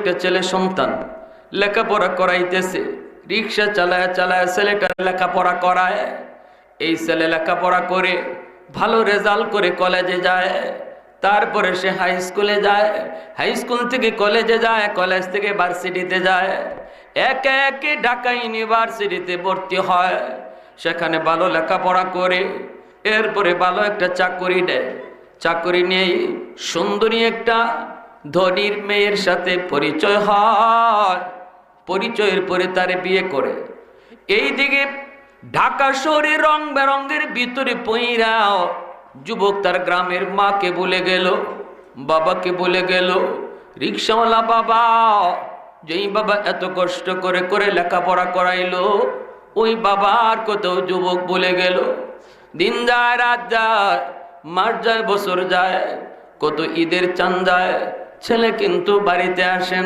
একটা ছেলে সন্তান লেখাপড়া করাইতেছে, রিক্সা চালায় চালায় ছেলেটা লেখাপড়া করায়। এই ছেলে লেখাপড়া করে ভালো রেজাল্ট করে কলেজে যায়, তারপরে সে হাই স্কুলে যায়, হাই স্কুল থেকে কলেজে যায়, কলেজ থেকে ভার্সিটিতে যায়, একে একে ঢাকা ইউনিভার্সিটিতে ভর্তি হয়। সেখানে ভালো লেখাপড়া করে এরপরে ভালো একটা চাকরি নেয়। চাকরি নিয়ে সুন্দরী একটা ধনীর মেয়ের সাথে পরিচয় হয়। পরিচয়ের পরে তারে বিয়ে করে। এইদিকে ঢাকা শহরে রং বেরঙ্গের ভিতরে পইরাও যুবক তার গ্রামের মাকে বলে গেল, বাবাকে বলে গেল, রিক্সাওয়ালা বাবা, যেই বাবা এত কষ্ট করে করে লেখাপড়া করাইলো, ওই বাবা আর কোথাও যুবক বলে গেল। দিন যায়, রাত যায়, মাস যায়, বছর যায়, কত ঈদের চাঁদ যায়, ছেলে কিন্তু বাড়িতে আসে।